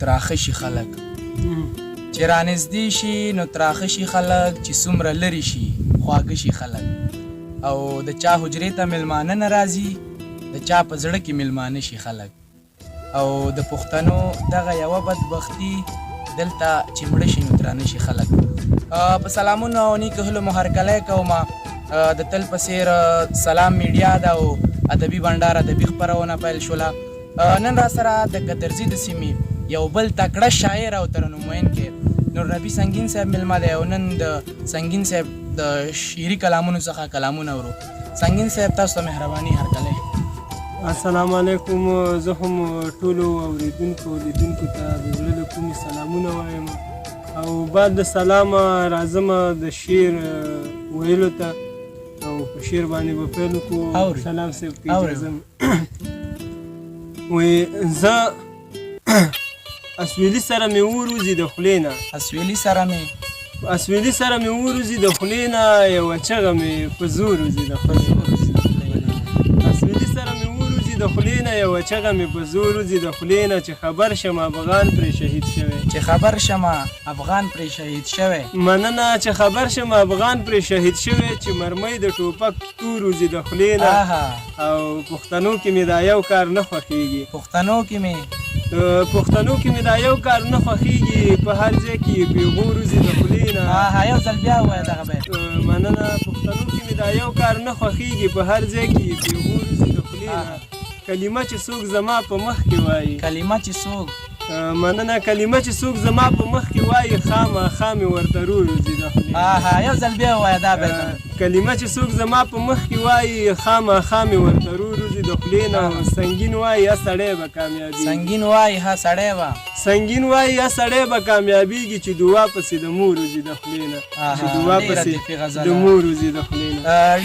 تراخه شي خلک چې رانږدې شي نو تراخه شي خلک چې څومره لرې شي خواږه شي خلک او د چا حجرې ته میلمانه نه راځي د چا په زړه کې میلمانه شي خلک او د پښتنو دغه یوه بدبختي دلته چې مړه شي نو درانه شي خلک. په سلامونو او نیکو هیلو مو هرکلی کومه د تل په څېر سلام میډیا ده او ادبي بنډار ادبي خپرونه پیل شوله. نن را سره د ګدرزي د سیمې یو بل تکړه شاعر او ترنم ویونکی نورنبي سنګین صاحب میلمه دی او نن د سنګین صاحب د شعري کلامونو څخه کلامونه اورو. سنګین صاحب تاسو ته مهرباني هرکلی. السلام علیکم. زه هم ټولو اورېدونکو لیدونکو ته د زړه له کومې سلامونه وایم او بعد د سلامه راځم د شعر ویلو ته او په شعر باندې به پیل وکړو. سلام صاحب که اجازه وایي زه اسویلي سره مې وروځي د خولې نه اسویلي سره مې وروځي د خولې نه یوه چغه مې په زور وځي د خولې د خولې نه یوه چغه مې په زور وځي د خولې نه چې خبر شم افغان پرې شهید شوی مننه چې خبر شم افغان پرې شهید شوی چې مرمۍ د ټوپک تور وځي د خولې نه او پښتنو کې مې دا یو کار نه خوښېږي په هر ځای کې پیغور وځي د خولې نه یو ځل بیا ووایه دغه بیت. مننه پښتنو کې مې دا یو کار نه خوښېږي په هر ځای کې پیغور وځي د خولې نه کلمه چې څوک زما په مخ کې وایي کلمه چې څوک زما په مخ کې وایي خامخا مې ورته رور وځي د خولې یو ځل بیا ووایه دا بیت. کلمه چې څوک زما په مخ کې وایي خامخا مې ورته رور وځي د خولې نه سنګین وایي یا سړی به کامیابېږي چې دعا پسې د مور وځي د خولې نه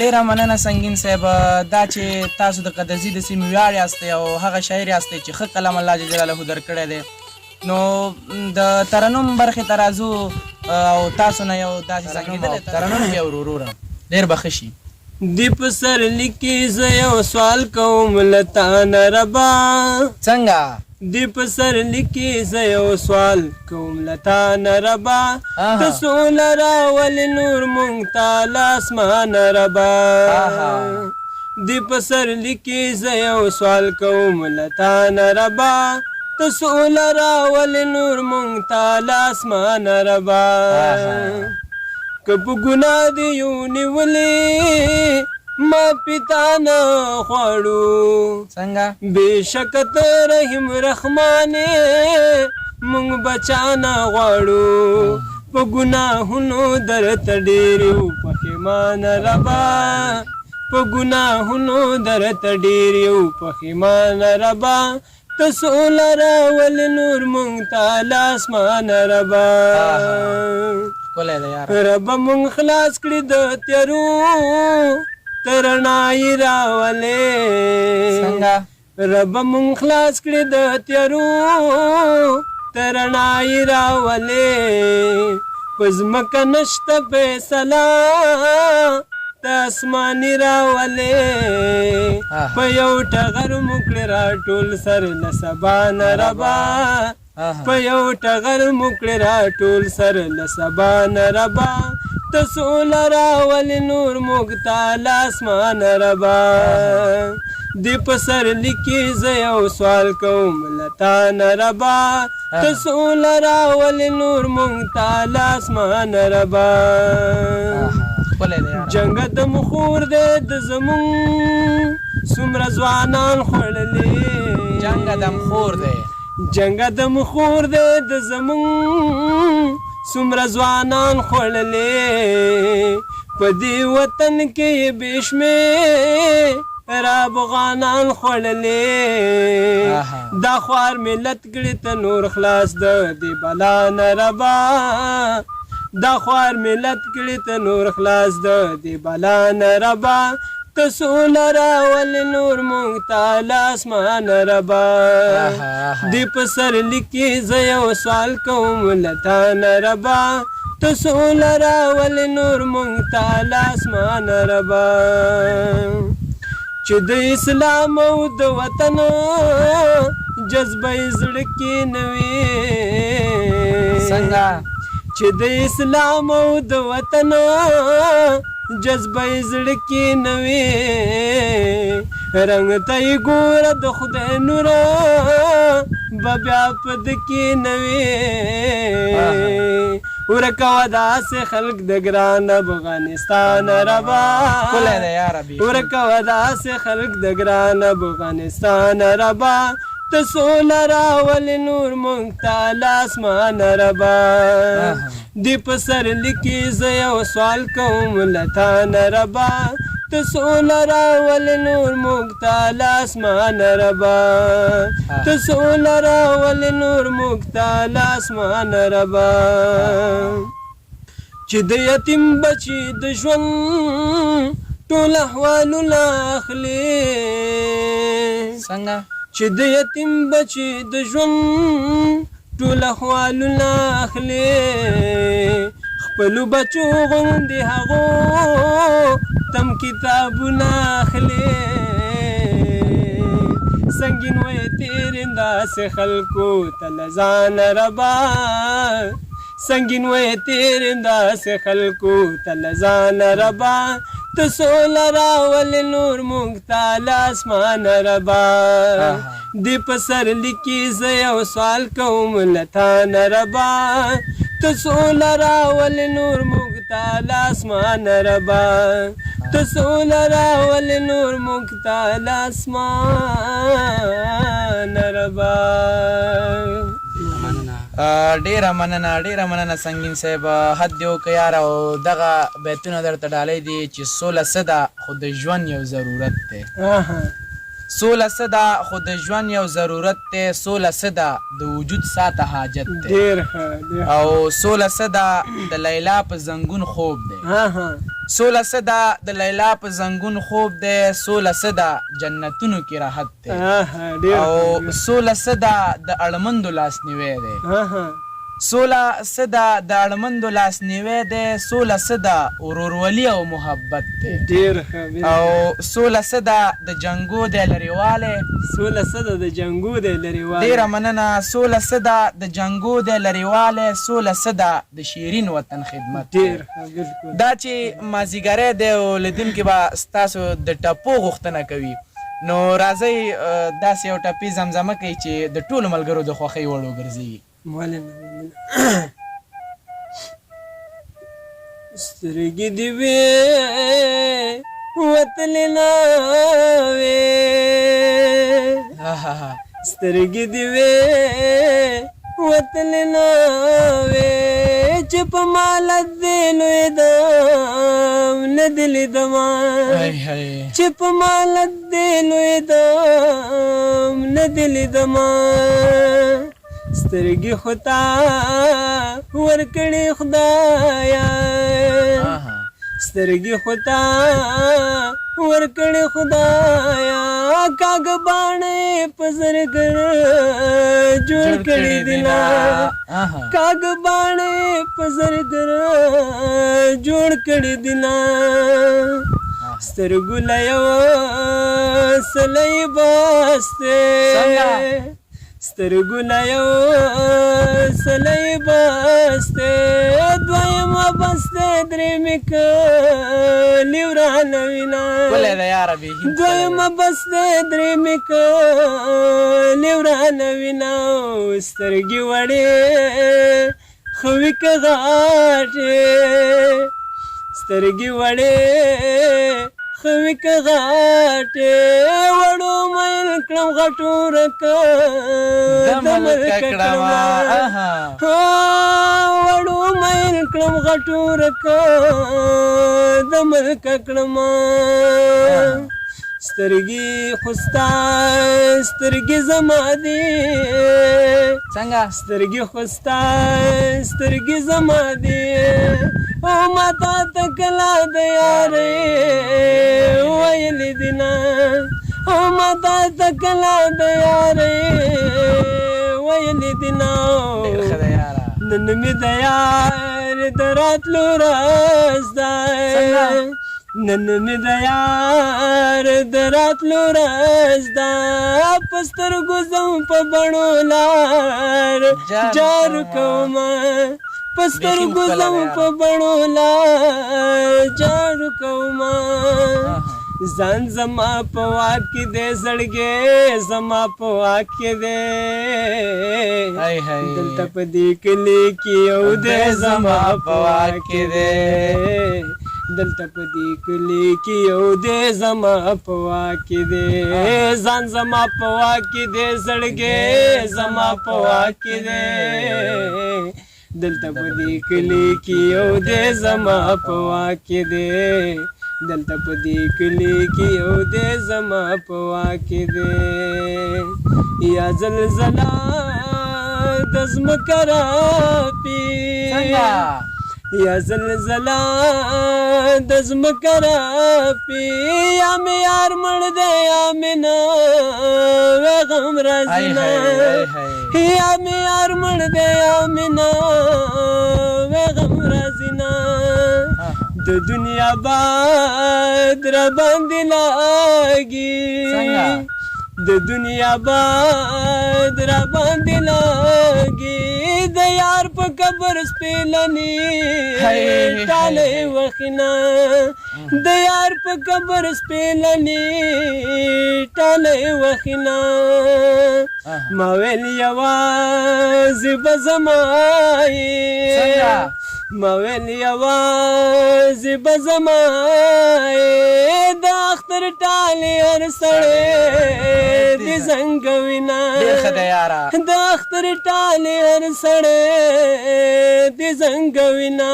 ډېره مننه سنګین صاحب. دا چې تاسو د قدرزي د سیمې ویاړ یاستئ او هغه شاعر یاستئ چې ښه قلم الله جل جلاله درکړی دی نو د ترنم برخې ته راځو او تاسو نه یو داسې ترنم بیا وروره ډېر به ښه شي. دی په سرلي کې زه یو سوال کوم له تا نه ربا څنګه دی په سرلي کې زه یو سوال کوم له تا نه ربا ته سوله راولې نور مونږ ته له اسمانه ربا دی په سرلي کې زه یو سوال کوم له تا نه ربا ته سوله راولې نور مونږ ته له اسمانه ربا که په ګناه دې یو نیولې ما پیتا نه غواړو څنګه بېشکه ته رحیم رحمانې مونږ بچا نه غواړو په ګناهونو درته ډېر یو پښیمانه ربا ربا ته سوله راولې نور مونږ ته له اسمانه ربا ربا مونږ خلاص کړي د تیارو ته رڼایي راولې ربا مونږ خلاص کړي د تیارو ته رڼایي راولې په ځمکه نشته فیصله ته اسماني راولې په یو ټغر مو کړې راټول سر له سبا نه ربا په یو ټغر مو کړې راټول سر له سبا نه ربا ته سوله راولې نور موږ ته له اسمانه ربا دی په سرلي کې زه یو سوال کوم له تا نه ربا ته سوله راولې نور موږ ته له اسمانه ربا جنګه د مخور دی د زمونږ څومره ځوانان خوړلې جنګه د مخور دی د زمونږ څومره ځوانان خوړلې په دې وطن کې بې شمېر افغانان خوړلې دا خوار ملت کړي ته نور خلاص د دې بلا نه ربا دا خوار ملت کړي ته نور خلاص د دې بلا نه ربا ته سوله راولې نور مونږ ته له اسمانه ربا دې په سرلي کې زه یو سوال کوم له تا نه ربا ته سوله راولې نور مونږ ته له اسمانه ربا چې د اسلام او د وطن جذبه یې زړه کې نه وي څنګه چې د اسلام او د وطن جذبه یې زړه کې نه وي رنګ ته یې ګوره د خدای نوره به بیا په ده کې نه وي ورکوه داسې خلق د ګران افغانستان ربا ورکوه داسې خلق د ګران افغانستان ربا ته سوله راولې نور مونږ ته له اسمانه ربا دې په سر لیکي زه یو سوال کوم له تانه ربا ته سوله راولې نور مونږ ته له اسمانه ربا ته سوله راولې نور مونږ ته له اسمانه ربا چې د یتیم بچي د ژوند ټول احوالونه اخلي څنګه چې د یتیم بچي د ژوند ټول احوالونه اخلي خپلو بچو غوندې هغو تم کتابونه اخلي سنګین وې تیرې داسې خلکو ته له ځانه ربا سنګین وې تیرې داسې خلکو ته له ځانه ربا ته سوله راولې نور مونږ ته له اسمانه ربا دې په سر لیکي زه یو سوال کوم له تانه ربا ته سوله راولې نور مونږ ته له اسمانه ربا ته سوله راولې نور مونږ ته له اسمانه ربا ډیره مننه سنگین صاحب حد دی وکړه یار او دغه بیتونه درته ډالۍ دي چې سوله څه ده خو د ژوند یو ضرورت دی سوله څه ده خو د ژوند یو ضرورت دی سوله څه ده د وجود ساته حاجت دی او سوله څه ده د لیلا په زنګون خوب دی سوله څه ده د لیلا په زنګون خوب دی سوله څه ده جنتونو کې راحت دی او سوله څه ده د اړمندو لاسنیوی دی سوله څه ده د اړمندو لاسنیوی دی سوله څه ده ورورولي او محبت دی او سوله څه ده د جنګو دی لرېوالی سوله څه ده د جنګو دی لرېوالی ډېره مننه سوله څه ده د جنګو دی لرېوالی سوله څه ده د شیرین وطن خدمت دا چې مازدیګری دی او لیدونکي به ستاسو د ټپو غوښتنه کوي نو راځئ داسې یو ټپي زمزمه کوي چې د ټولو ملګرو د خوښۍ وړ وګرځېږي سترګې دې وې وتلې نه وې سترګې دې وې وتلې نه وې چې په مالت دې لوېدم نه دې لیدمه چې په مالت دې لوېدم نه دې لیدمه سترګې خو تا ورکړې خدایا سترګې خو تا ورکړې خدایا کاږه باڼې په زرګر جوړ کړې دینه کاږه باڼې په زرګر جوړ کړې دینه سترګو له یو سلی باسته سترګو له یو سلی باسته دویمه بسته درېمې کلي ورانه وینه دویمه بسته درېمې کلي ورانه وینه سترګې وړې خوي که غاټې سترګې وړې خوي که غاټې وړو میل کړم غټو رکه دمل ککړما وړو میل کړم غټو رکه دمل ککړما سترګې خوستا سترګې زما دي څنګه سترګې خوستا سترګې زما دي او ماته ته کله د یارې ویلې دینه او ماته ته کله د یارې ویلې دینه نن مې د یار د راتلو راز دی نن مې د یار د راتلو ورځ ده په سترګو ځم په بڼو لار جار کومه په سترګو ځم په بڼو لار جار کومه ځان زما په واک کې دی زړګی زما په واک کې دی دلته په دې کلي کې یو دی زما په واک کې دی دلته په دې کلي کې یو دی زما په واک کې دی ځان زما په واک کې دی زړګی زما په واک کې دی دلته په دې کلي کې یو دی زما په واک کې دی دلته په دې کلي کې یو دی زما په واک کې دی یا زلزله د ځمکه راپي یا زلزله د ځمکه راپي یا مې یار مړ دی یا مې نه وې غم راځي نه یا مې یار مړ دی یا مې نه وې غم راځي نه د دنیا باد را باندې لاګي د دنیا باد را باندې لاګي د یار په قبر سپېلنې ټالې وخینه د یار په قبر سپېلنې ټالې وخینه ما ویل یوازې به زما یې ما ویل یوازې به زما یې د اختر ټالې هر سړی د زنګوینه د اختر ټالې هر سړی د زنګوینه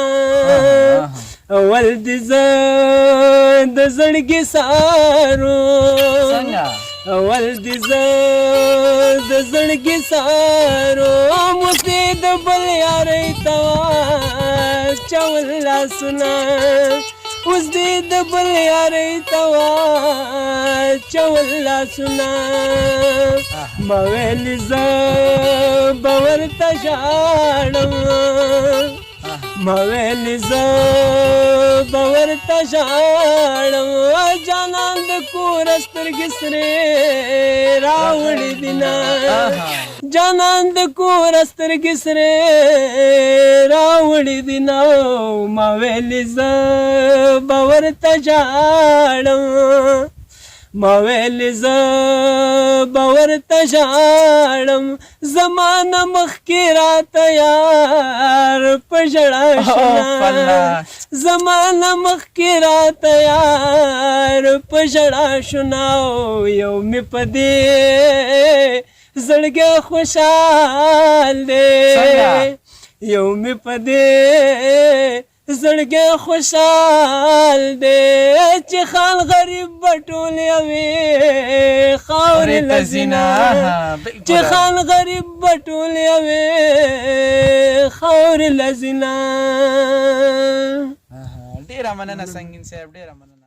اول د زه د زړګي سارو اول د زه د زړګي سارو موسې د بل یارۍ ته چول لاسونه اوس دې د بل یارۍ ته چول لاسونه ما ویل زه به ورته ژاړم ما ویل زه به ورته ژاړم جانان د کوره سترګې سرې راوړې دینه جانان د کوره سترګې سرې راوړې دینه ما ویل زه به ورته ژاړم ما ویل زه به ورته ژاړم زمانه مخکې راته یار په ژړا شونه زمانه مخکې راته یار په ژړا شونه یو مې په دې زړګی خوشحال دی یو مې په دې زړګی خوشحال دی چې خان غریب به ټول یوې خاورې لذینه چې خان غریب به ټول یوې خاورې لذینه ډېره مننه سنګین صاحب ډېره مننه